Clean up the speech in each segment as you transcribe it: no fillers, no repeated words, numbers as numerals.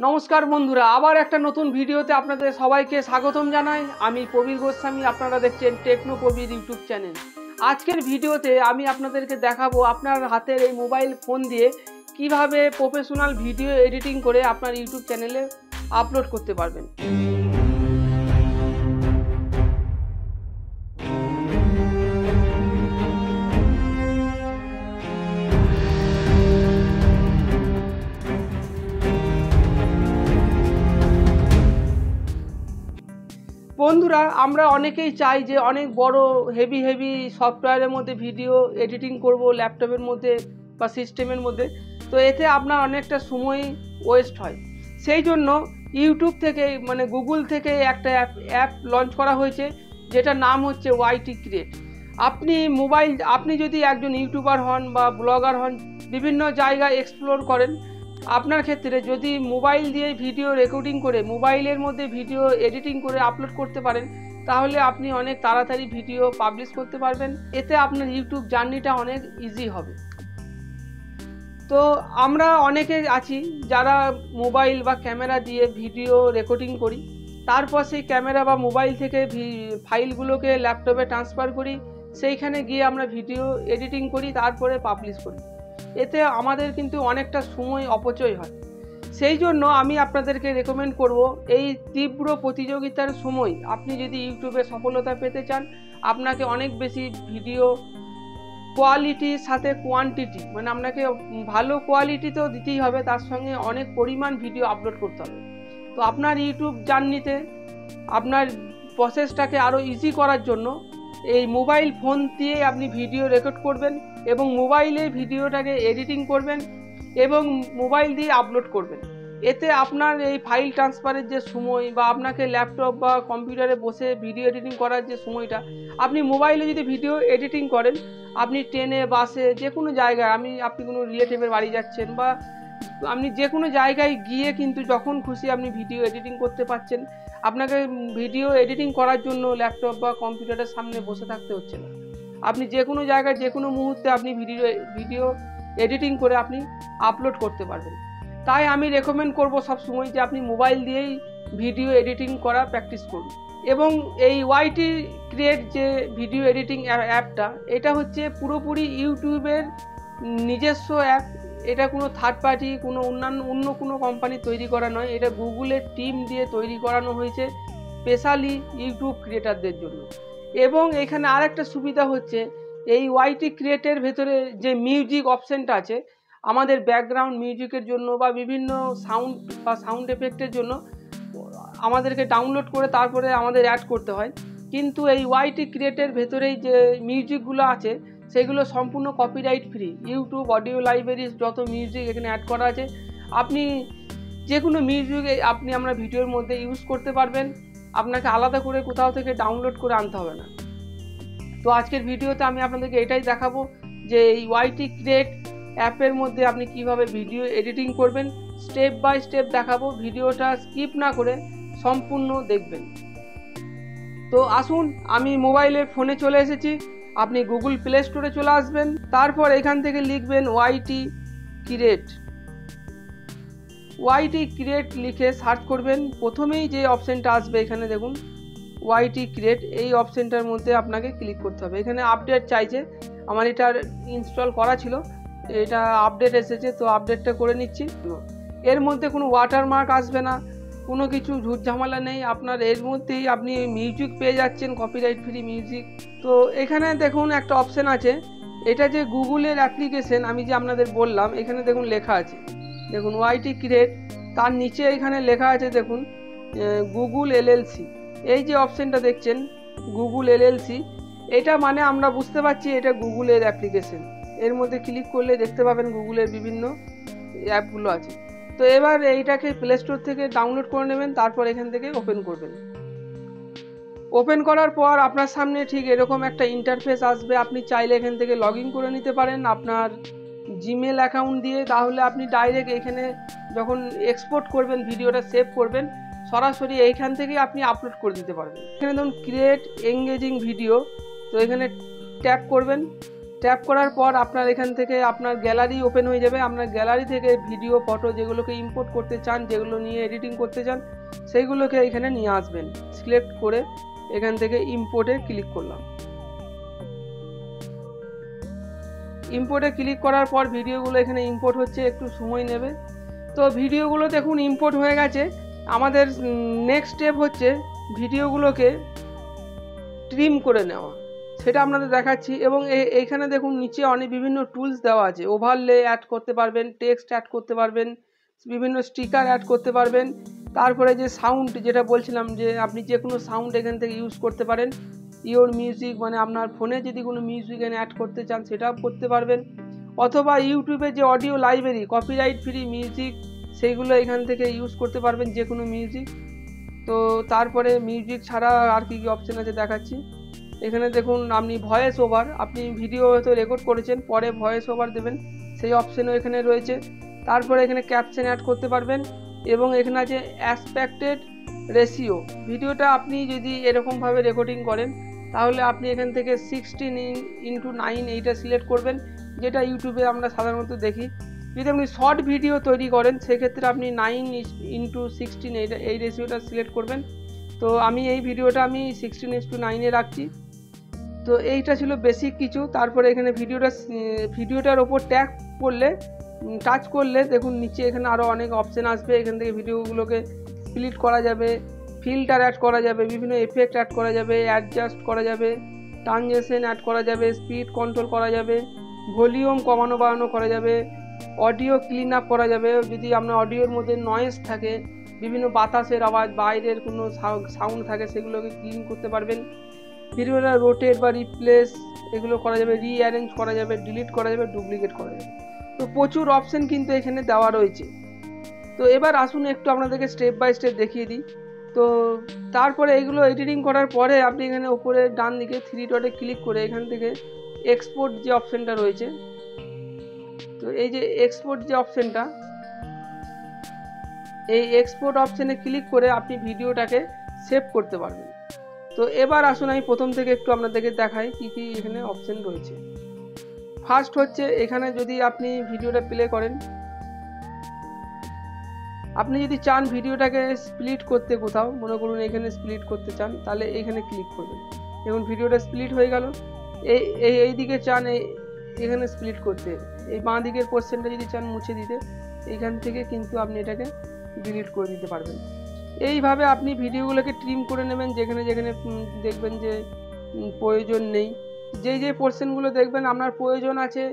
নমস্কার বন্ধুরা, আবার একটা নতুন ভিডিওতে আপনাদের সবাইকে স্বাগতম জানাই। আমি প্রবীর গোস্বামী, আপনারা দেখছেন টেকনো প্রবীর ইউটিউব চ্যানেল। আজকের ভিডিওতে আমি আপনাদেরকে দেখাবো আপনার হাতের এই মোবাইল ফোন দিয়ে কিভাবে প্রফেশনাল ভিডিও এডিটিং করে আপনার ইউটিউব চ্যানেলে আপলোড করতে পারবেন। বন্ধুরা, আমরা অনেকেই চাই যে অনেক বড় হেভি সফটওয়্যারের মধ্যে ভিডিও এডিটিং করব ল্যাপটপের মধ্যে বা সিস্টেমের মধ্যে, তো এতে আপনার অনেকটা সময় ওয়েস্ট হয়। সেই জন্য ইউটিউব থেকে মানে গুগল থেকে একটা অ্যাপ লঞ্চ করা হয়েছে, যেটার নাম হচ্ছে ওয়াইটি ক্রিয়েট। আপনি যদি একজন ইউটিউবার হন বা ব্লগার হন, বিভিন্ন জায়গায় এক্সপ্লোর করেন, আপনার ক্ষেত্রে যদি মোবাইল দিয়ে ভিডিও রেকর্ডিং করে মোবাইলের মধ্যে ভিডিও এডিটিং করে আপলোড করতে পারেন, তাহলে আপনি অনেক তাড়াতাড়ি ভিডিও পাবলিশ করতে পারবেন। এতে আপনার ইউটিউব জার্নিটা অনেক ইজি হবে। তো আমরা অনেকে আছি যারা মোবাইল বা ক্যামেরা দিয়ে ভিডিও রেকর্ডিং করি, তারপর সেই ক্যামেরা বা মোবাইল থেকে ফাইলগুলোকে ল্যাপটপে ট্রান্সফার করি, সেইখানে গিয়ে আমরা ভিডিও এডিটিং করি, তারপরে পাবলিশ করি। এতে আমাদের কিন্তু অনেকটা সময় অপচয় হয়। সেই জন্য আমি আপনাদেরকে রেকমেন্ড করব, এই তীব্র প্রতিযোগিতার সময় আপনি যদি ইউটিউবে সফলতা পেতে চান, আপনাকে অনেক বেশি ভিডিও কোয়ালিটির সাথে কোয়ান্টিটি, মানে আপনাকে ভালো কোয়ালিটি তো দিতেই হবে, তার সঙ্গে অনেক পরিমাণ ভিডিও আপলোড করতে হবে। তো আপনার ইউটিউব জার্নিতে আপনার প্রসেসটাকে আরও ইজি করার জন্য এই মোবাইল ফোন দিয়ে আপনি ভিডিও রেকর্ড করবেন এবং মোবাইলে ভিডিওটাকে এডিটিং করবেন এবং মোবাইল দিয়ে আপলোড করবেন। এতে আপনার এই ফাইল ট্রান্সফারের যে সময় বা আপনাকে ল্যাপটপ বা কম্পিউটারে বসে ভিডিও এডিটিং করার যে সময়টা, আপনি মোবাইলে যদি ভিডিও এডিটিং করেন, আপনি ট্রেনে, বাসে, যে কোনো জায়গায়, আপনি কোনো রিলেটিভের বাড়ি যাচ্ছেন বা আপনি যে কোনো জায়গায় গিয়ে কিন্তু যখন খুশি আপনি ভিডিও এডিটিং করতে পারছেন। আপনাকে ভিডিও এডিটিং করার জন্য ল্যাপটপ বা কম্পিউটারের সামনে বসে থাকতে হচ্ছে না। আপনি যে কোনো জায়গায় যে কোনো মুহূর্তে আপনি ভিডিও এডিটিং করে আপনি আপলোড করতে পারবেন। তাই আমি রেকমেন্ড করব সবসময় যে আপনি মোবাইল দিয়েই ভিডিও এডিটিং করা প্র্যাকটিস করুন। এবং এই ওয়াইটি ক্রিয়েট যে ভিডিও এডিটিং অ্যাপটা, এটা হচ্ছে পুরোপুরি ইউটিউবের নিজস্ব অ্যাপ। এটা কোনো থার্ড পার্টি, অন্য কোনো কোম্পানি তৈরি করা নয়। এটা গুগলের টিম দিয়ে তৈরি করানো হয়েছে স্পেশালি ইউটিউব ক্রিয়েটারদের জন্য। এবং এখানে আরেকটা সুবিধা হচ্ছে, এই ওয়াইটি ক্রিয়েটের ভেতরে যে মিউজিক অপশানটা আছে, আমাদের ব্যাকগ্রাউন্ড মিউজিকের জন্য বা বিভিন্ন সাউন্ড এফেক্টের জন্য আমাদেরকে ডাউনলোড করে তারপরে আমাদের অ্যাড করতে হয়। কিন্তু এই ওয়াইটি ক্রিয়েটের ভেতরেই যে মিউজিকগুলো আছে, সেগুলো সম্পূর্ণ কপিরাইট ফ্রি। ইউটিউব অডিও লাইব্রেরির যত মিউজিক এখানে অ্যাড করা আছে, আপনি যে কোনো মিউজিক আমরা ভিডিওর মধ্যে ইউজ করতে পারবেন। আপনাকে আলাদা করে কোথাও থেকে ডাউনলোড করে আনতে হবে না। তো আজকের ভিডিওতে আমি আপনাদেরকে এটাই দেখাবো যে এই ওয়াইটি ক্রিয়েট অ্যাপের মধ্যে আপনি কিভাবে ভিডিও এডিটিং করবেন, স্টেপ বাই স্টেপ দেখাবো। ভিডিওটা স্কিপ না করে সম্পূর্ণ দেখবেন। তো আসুন, আমি মোবাইলের ফোনে চলে এসেছি। আপনি গুগল প্লে স্টোরে চলে আসবেন, তারপর এখান থেকে লিখবেন ওয়াইটি ক্রিয়েট। ওয়াইটি ক্রিয়েট লিখে সার্চ করবেন। প্রথমেই যে অপশানটা আসবে, এখানে দেখুন ওয়াইটি ক্রিয়েট, এই অপশানটার মধ্যে আপনাকে ক্লিক করতে হবে। এখানে আপডেট চাইছে, আমার এটা ইনস্টল করা ছিল, এটা আপডেট এসেছে, তো আপডেটটা করে নিচ্ছি। এর মধ্যে কোনো ওয়াটারমার্ক আসবে না, কোনো কিছু ঝুট ঝামেলা নেই। আপনার এর মধ্যেই আপনি মিউজিক পেয়ে যাচ্ছেন, কপিরাইট ফ্রি মিউজিক। তো এখানে দেখুন একটা অপশান আছে, এটা যে গুগলের অ্যাপ্লিকেশন আমি যে আপনাদের বললাম, এখানে দেখুন লেখা আছে, দেখুন ওয়াইটি ক্রিয়েট, তার নিচে এখানে লেখা আছে দেখুন গুগল এলএলসি। এই যে অপশানটা দেখছেন গুগল এলএলসি, এটা মানে আমরা বুঝতে পারছি এটা গুগলের অ্যাপ্লিকেশন। এর মধ্যে ক্লিক করলে দেখতে পাবেন গুগলের বিভিন্ন অ্যাপগুলো আছে। তো এবার এইটাকে প্লে স্টোর থেকে ডাউনলোড করে নেবেন, তারপর এখান থেকে ওপেন করবেন। ওপেন করার পর আপনার সামনে ঠিক এরকম একটা ইন্টারফেস আসবে। আপনি চাইলে এখান থেকে লগ ইন করে নিতে পারেন আপনার জিমেল অ্যাকাউন্ট দিয়ে। তাহলে আপনি ডাইরেক্ট এখানে যখন এক্সপোর্ট করবেন, ভিডিওটা সেভ করবেন, সরাসরি এইখান থেকে আপনি আপলোড করে দিতে পারবেন। এখানে ধরুন ক্রিয়েট এঙ্গেজিং ভিডিও, তো এখানে ট্যাপ করবেন। ট্যাপ করার পর আপনার এখান থেকে আপনার গ্যালারি ওপেন হয়ে যাবে। আপনার গ্যালারি থেকে ভিডিও ফটো যেগুলোকে ইম্পোর্ট করতে চান, যেগুলো নিয়ে এডিটিং করতে চান, সেইগুলোকে এখানে নিয়ে আসবেন। সিলেক্ট করে এখান থেকে ইম্পোর্টে ক্লিক করলাম। ইম্পোর্টে ক্লিক করার পর ভিডিওগুলো এখানে ইম্পোর্ট হচ্ছে, একটু সময় নেবে। তো ভিডিওগুলো দেখুন ইম্পোর্ট হয়ে গেছে। আমাদের নেক্সট স্টেপ হচ্ছে ভিডিওগুলোকে ট্রিম করে নেওয়া, সেটা আপনাদের দেখাচ্ছি। এবং এইখানে দেখুন নিচে অনেক বিভিন্ন টুলস দেওয়া আছে। ওভারলে অ্যাড করতে পারবেন, টেক্সট অ্যাড করতে পারবেন, বিভিন্ন স্টিকার অ্যাড করতে পারবেন। তারপরে যে সাউন্ড যেটা বলছিলাম, যে আপনি যে কোনো সাউন্ড এখান থেকে ইউজ করতে পারেন। ইওর মিউজিক মানে আপনার ফোনে যদি কোনো মিউজিক এখানে অ্যাড করতে চান সেটাও করতে পারবেন, অথবা ইউটিউবে যে audio library copyright free music সেইগুলো এখান থেকে ইউজ করতে পারবেন, যে কোনো মিউজিক। তো তারপরে মিউজিক ছাড়া আর কি অপশান আছে দেখাচ্ছি। এখানে দেখুন আপনি ভয়েস ওভার, আপনি ভিডিও হয়তো রেকর্ড করেছেন, পরে ভয়েস ওভার দেবেন, সেই অপশানও এখানে রয়েছে। তারপরে এখানে ক্যাপশন অ্যাড করতে পারবেন, এবং এখানে আছে অ্যাসপেক্টেড রেশিও। ভিডিওটা আপনি যদি এরকমভাবে রেকর্ডিং করেন তাহলে আপনি এখান থেকে 16:9 এইটা সিলেক্ট করবেন, যেটা ইউটিউবে আমরা সাধারণত দেখি। যদি আপনি শর্ট ভিডিও তৈরি করেন সেক্ষেত্রে আপনি 9:16 এই রেশিওটা সিলেক্ট করবেন। তো আমি এই ভিডিওটা আমি 16:9 রাখছি। তো এইটা ছিল বেসিক কিছু। তারপরে এখানে ভিডিওটার ওপর ট্যাপ করলে, টাচ করলে দেখুন নিচে এখানে আরও অনেক অপশান আসবে। এখান থেকে ভিডিওগুলোকে স্প্লিট করা যাবে, ফিল্টার অ্যাড করা যাবে, বিভিন্ন এফেক্ট অ্যাড করা যাবে, অ্যাডজাস্ট করা যাবে, ট্রানজিশন অ্যাড করা যাবে, স্পিড কন্ট্রোল করা যাবে, ভলিউম কমানো বাড়ানো করা যাবে, অডিও ক্লিন আপ করা যাবে। যদি আপনার অডিওর মধ্যে নয়েজ থাকে, বিভিন্ন বাতাসের আওয়াজ, বাইরের কোনো সাউন্ড থাকে, সেগুলোকে ক্লিন করতে পারবেন। ভিডিওটা রোটেট বা রিপ্লেস এগুলো করা যাবে, রিঅ্যারেঞ্জ করা যাবে, ডিলিট করা যাবে, ডুপ্লিকেট করা যাবে। তো প্রচুর অপশান কিন্তু এখানে দেওয়া রয়েছে। তো এবার আসুন একটু আপনাদেরকে স্টেপ বাই স্টেপ দেখিয়ে দিই। তো তারপরে এইগুলো এডিটিং করার পরে আপনি এখানে উপরে ডান দিকে 3 ডটে ক্লিক করে এখান থেকে এক্সপোর্ট যে অপশানটা রয়েছে, তো এই যে এক্সপোর্ট যে অপশানটা, এই এক্সপোর্ট অপশানে ক্লিক করে আপনি ভিডিওটাকে সেভ করতে পারবেন। তো এবার আসুন আমি প্রথম থেকে একটু আপনাদেরকে দেখাই কি কি এখানে অপশান রয়েছে। ফার্স্ট হচ্ছে এখানে যদি আপনি ভিডিওটা প্লে করেন, আপনি যদি চান ভিডিওটাকে স্প্লিট করতে, কোথাও মনে করুন এখানে স্প্লিট করতে চান, তাহলে এখানে ক্লিক করবেন। দেখুন ভিডিওটা স্প্লিট হয়ে গেল। এই দিকে চান এখানে স্প্লিট করতে, এই বাঁ দিকের পোর্শনটা যদি চান মুছে দিতে, এইখান থেকে কিন্তু আপনি এটাকে ডিলিট করে দিতে পারবেন। এইভাবে আপনি ভিডিওগুলোকে ট্রিম করে নেবেন, যেখানে যেখানে দেখবেন যে প্রয়োজন নেই। যে পোর্শনগুলো দেখবেন আপনার প্রয়োজন আছে,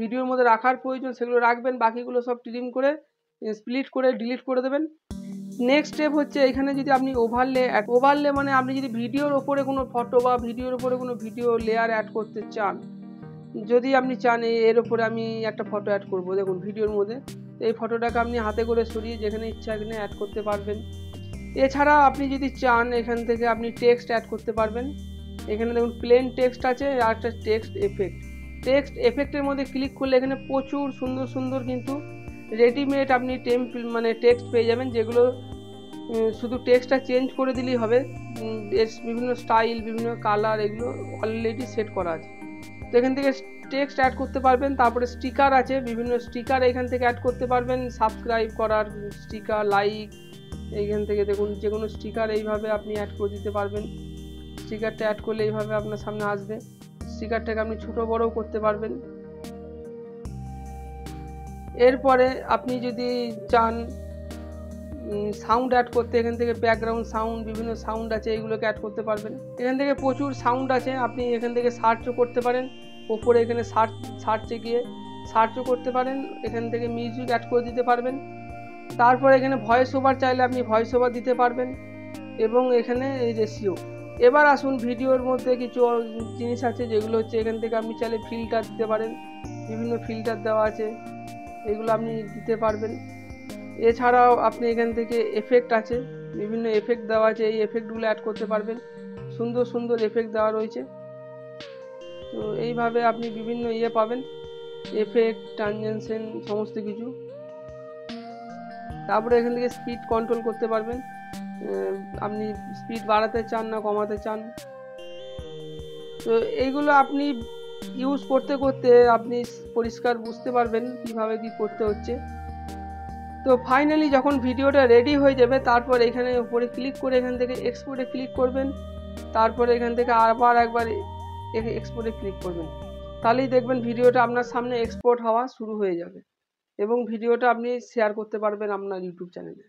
ভিডিওর মধ্যে রাখার প্রয়োজন, সেগুলো রাখবেন, বাকিগুলো সব ট্রিম করে স্প্লিট করে ডিলিট করে দেবেন। নেক্সট স্টেপ হচ্ছে এখানে যদি আপনি ওভারলে মানে আপনি যদি ভিডিওর ওপরে কোনো ফটো বা ভিডিওর ওপরে কোনো ভিডিও লেয়ার অ্যাড করতে চান, যদি আপনি চান এর ওপরে আমি একটা ফটো অ্যাড করব, দেখুন ভিডিওর মধ্যে এই ফটোটাকে আপনি হাতে করে সরিয়ে যেখানে ইচ্ছা এখানে অ্যাড করতে পারবেন। এছাড়া আপনি যদি চান এখান থেকে আপনি টেক্সট অ্যাড করতে পারবেন। এখানে দেখুন প্লেন টেক্সট আছে আর একটা টেক্সট এফেক্টের মধ্যে ক্লিক করলে এখানে প্রচুর সুন্দর সুন্দর কিন্তু রেডিমেড আপনি মানে টেক্সট পেয়ে যাবেন, যেগুলো শুধু টেক্সটটা চেঞ্জ করে দিলেই হবে। বিভিন্ন স্টাইল, বিভিন্ন কালার এগুলো অলরেডি সেট করা আছে। তো এখান থেকে টেক্সট অ্যাড করতে পারবেন। তারপরে স্টিকার আছে, বিভিন্ন স্টিকার এখান থেকে অ্যাড করতে পারবেন, সাবস্ক্রাইব করার স্টিকার, লাইক, এইখান থেকে দেখুন যে কোনো স্টিকার এইভাবে আপনি অ্যাড করে দিতে পারবেন। স্টিকারটা অ্যাড করলে এইভাবে আপনার সামনে আসবে। স্টিকারটাকে আপনি ছোট বড়ও করতে পারবেন। এরপরে আপনি যদি চান সাউন্ড অ্যাড করতে, এখান থেকে ব্যাকগ্রাউন্ড সাউন্ড, বিভিন্ন সাউন্ড আছে, এইগুলোকে অ্যাড করতে পারবেন। এখান থেকে প্রচুর সাউন্ড আছে, আপনি এখান থেকে সার্চও করতে পারেন। ওপরে এখানে সার্চে গিয়ে সার্চও করতে পারেন, এখান থেকে মিউজিক অ্যাড করে দিতে পারবেন। তারপরে এখানে ভয়েস ওভার চাইলে আপনি ভয়েস ওভার দিতে পারবেন, এবং এখানে এই রেশিও। এবার আসুন ভিডিওর মধ্যে কিছু জিনিস আছে যেগুলো হচ্ছে এখান থেকে আপনি চাইলে ফিল্টার দিতে পারেন, বিভিন্ন ফিল্টার দেওয়া আছে, এগুলো আপনি দিতে পারবেন। এছাড়াও আপনি এখান থেকে এফেক্ট আছে, বিভিন্ন এফেক্ট দেওয়া আছে, এই এফেক্টগুলো অ্যাড করতে পারবেন। সুন্দর সুন্দর এফেক্ট দেওয়া রয়েছে। তো এইভাবে আপনি বিভিন্ন পাবেন, এফেক্ট, ট্রানজিশন, সমস্ত কিছু। তারপরে এখান থেকে স্পিড কন্ট্রোল করতে পারবেন, আপনি স্পিড বাড়াতে চান না কমাতে চান। তো এইগুলো আপনি ইউজ করতে করতে আপনি পরিষ্কার বুঝতে পারবেন কিভাবে কি করতে হচ্ছে। তো ফাইনালি যখন ভিডিওটা রেডি হয়ে যাবে, তারপর এখানে উপরে ক্লিক করে এখান থেকে এক্সপোর্টে ক্লিক করবেন। তারপরে এখান থেকে আবার একবার এক্সপোর্টে ক্লিক করবেন। তাহলেই দেখবেন ভিডিওটা আপনার সামনে এক্সপোর্ট হওয়া শুরু হয়ে যাবে এবং ভিডিওটা আপনি শেয়ার করতে পারবেন আপনার ইউটিউব চ্যানেলে।